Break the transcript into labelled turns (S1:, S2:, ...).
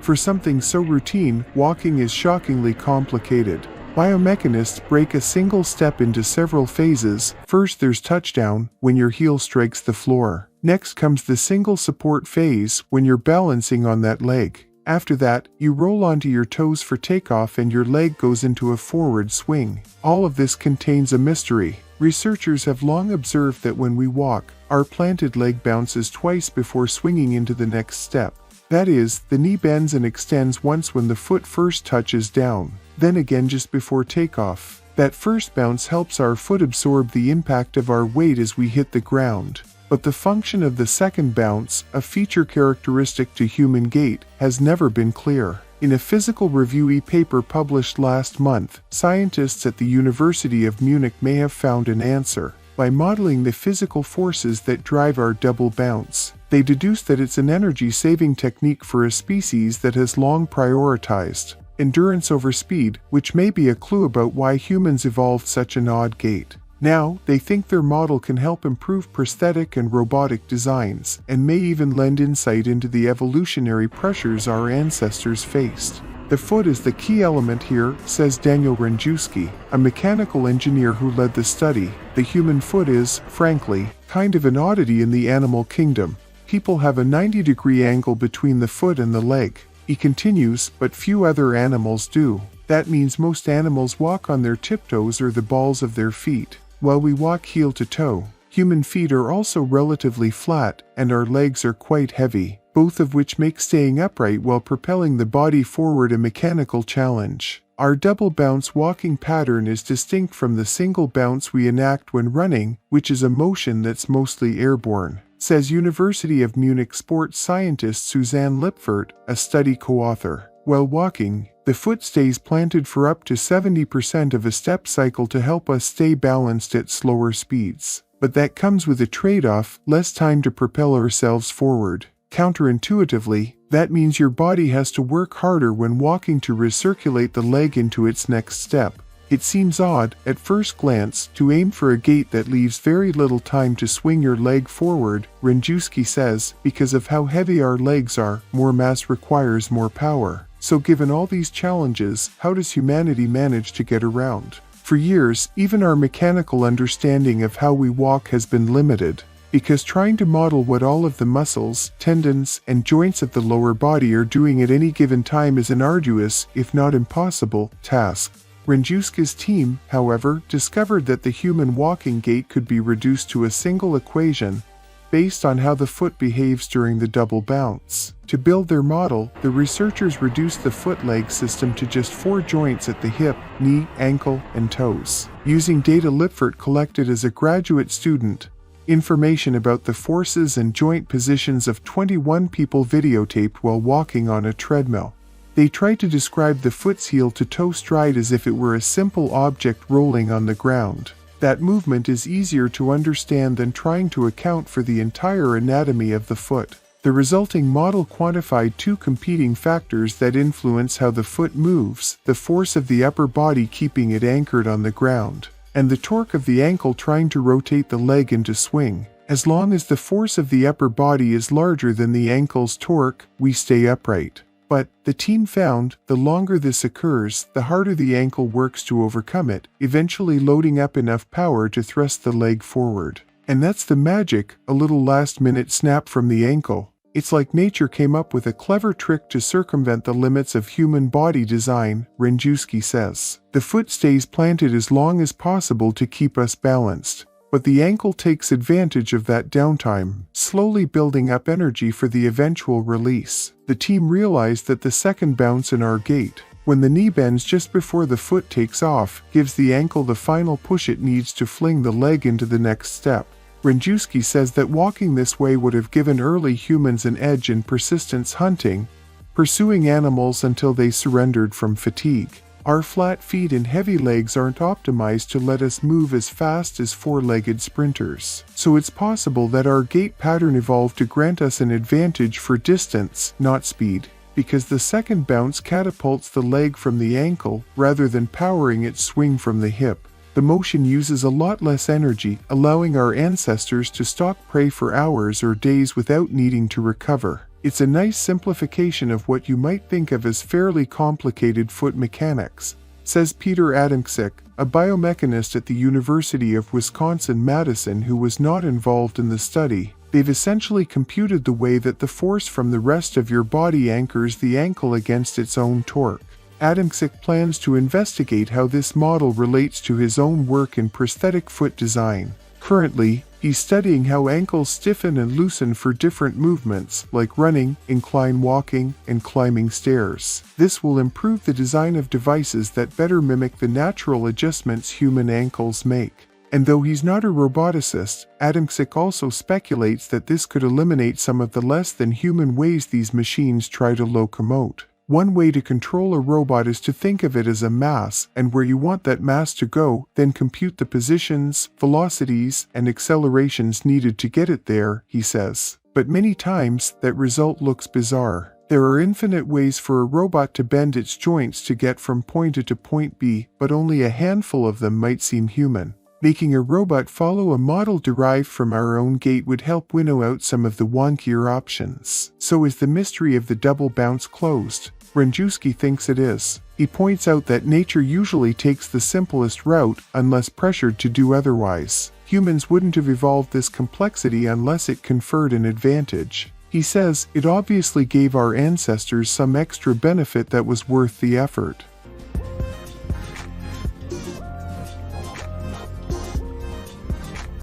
S1: For something so routine, walking is shockingly complicated. Biomechanists break a single step into several phases. First there's touchdown, when your heel strikes the floor. Next comes the single support phase, when you're balancing on that leg. After that, you roll onto your toes for takeoff and your leg goes into a forward swing. All of this contains a mystery. Researchers have long observed that when we walk, our planted leg bounces twice before swinging into the next step. That is, the knee bends and extends once when the foot first touches down, then again just before takeoff. That first bounce helps our foot absorb the impact of our weight as we hit the ground. But the function of the second bounce, a feature characteristic to human gait, has never been clear. In a physical review paper published last month, scientists at the University of Munich may have found an answer. By modeling the physical forces that drive our double bounce, they deduced that it's an energy-saving technique for a species that has long prioritized endurance over speed, which may be a clue about why humans evolved such an odd gait. Now, they think their model can help improve prosthetic and robotic designs, and may even lend insight into the evolutionary pressures our ancestors faced. The foot is the key element here, says Daniel Rędziewski, a mechanical engineer who led the study. The human foot is, frankly, kind of an oddity in the animal kingdom. People have a 90-degree angle between the foot and the leg. He continues, but few other animals do. That means most animals walk on their tiptoes or the balls of their feet, while we walk heel to toe. Human feet are also relatively flat, and our legs are quite heavy, both of which make staying upright while propelling the body forward a mechanical challenge. Our double bounce walking pattern is distinct from the single bounce we enact when running, which is a motion that's mostly airborne, says University of Munich sports scientist Suzanne Lipfert, a study co-author. While walking, the foot stays planted for up to 70% of a step cycle to help us stay balanced at slower speeds. But that comes with a trade-off, less time to propel ourselves forward. Counterintuitively, that means your body has to work harder when walking to recirculate the leg into its next step. It seems odd, at first glance, to aim for a gait that leaves very little time to swing your leg forward, Rędziewski says, because of how heavy our legs are, more mass requires more power. So given all these challenges, how does humanity manage to get around? For years, even our mechanical understanding of how we walk has been limited, because trying to model what all of the muscles, tendons, and joints of the lower body are doing at any given time is an arduous, if not impossible, task. Rędziewski's team, however, discovered that the human walking gait could be reduced to a single equation, based on how the foot behaves during the double bounce. To build their model, the researchers reduced the foot-leg system to just 4 joints at the hip, knee, ankle, and toes. Using data Lipfert collected as a graduate student, information about the forces and joint positions of 21 people videotaped while walking on a treadmill. They tried to describe the foot's heel-to-toe stride as if it were a simple object rolling on the ground. That movement is easier to understand than trying to account for the entire anatomy of the foot. The resulting model quantified 2 competing factors that influence how the foot moves: the force of the upper body keeping it anchored on the ground, and the torque of the ankle trying to rotate the leg into swing. As long as the force of the upper body is larger than the ankle's torque, we stay upright. But, the team found, the longer this occurs, the harder the ankle works to overcome it, eventually loading up enough power to thrust the leg forward. And that's the magic, a little last-minute snap from the ankle. It's like nature came up with a clever trick to circumvent the limits of human body design, Rędziewski says. The foot stays planted as long as possible to keep us balanced, but the ankle takes advantage of that downtime, slowly building up energy for the eventual release. The team realized that the second bounce in our gait, when the knee bends just before the foot takes off, gives the ankle the final push it needs to fling the leg into the next step. Rędziewski says that walking this way would have given early humans an edge in persistence hunting, pursuing animals until they surrendered from fatigue. Our flat feet and heavy legs aren't optimized to let us move as fast as 4-legged sprinters. So it's possible that our gait pattern evolved to grant us an advantage for distance, not speed, because the second bounce catapults the leg from the ankle rather than powering its swing from the hip. The motion uses a lot less energy, allowing our ancestors to stalk prey for hours or days without needing to recover. It's a nice simplification of what you might think of as fairly complicated foot mechanics, says Peter Adamczyk, a biomechanist at the University of Wisconsin-Madison who was not involved in the study. They've essentially computed the way that the force from the rest of your body anchors the ankle against its own torque. Adamczyk plans to investigate how this model relates to his own work in prosthetic foot design. Currently, he's studying how ankles stiffen and loosen for different movements, like running, incline walking, and climbing stairs. This will improve the design of devices that better mimic the natural adjustments human ankles make. And though he's not a roboticist, Adamczyk also speculates that this could eliminate some of the less than human ways these machines try to locomote. One way to control a robot is to think of it as a mass, and where you want that mass to go, then compute the positions, velocities, and accelerations needed to get it there, he says. But many times, that result looks bizarre. There are infinite ways for a robot to bend its joints to get from point A to point B, but only a handful of them might seem human. Making a robot follow a model derived from our own gait would help winnow out some of the wonkier options. So is the mystery of the double bounce closed? Ręczewski thinks it is. He points out that nature usually takes the simplest route unless pressured to do otherwise. Humans wouldn't have evolved this complexity unless it conferred an advantage. He says, it obviously gave our ancestors some extra benefit that was worth the effort.